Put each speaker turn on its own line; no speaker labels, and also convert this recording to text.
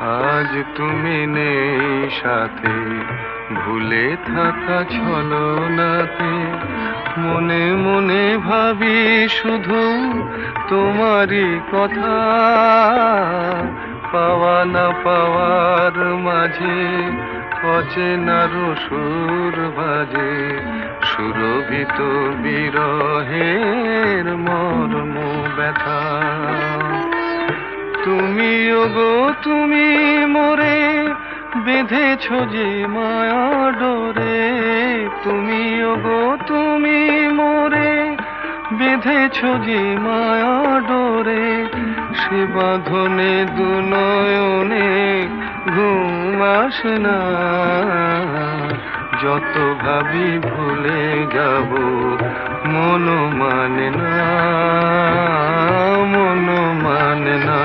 আজ তুমি নেই সাথে, ভুলে থাকা ছলনাতে মনে মনে ভাবি শুধু তোমারই কথা। পাওয়া না পাওয়ার মাঝে অচেনার সুর বাজে, সুরভিত বিরহের মর্ম ব্যথা। তুমি ওগো তুমি মোরে বেঁধেছ যে মায়া ডোরে, তুমি ওগো তুমি মোরে বেঁধেছ যে মায়া ডোরে, সে বাঁধনে দু নয়নে ঘুম আসে না। যত ভাবি ভুলে যাব মন মানে না, মন মানে না।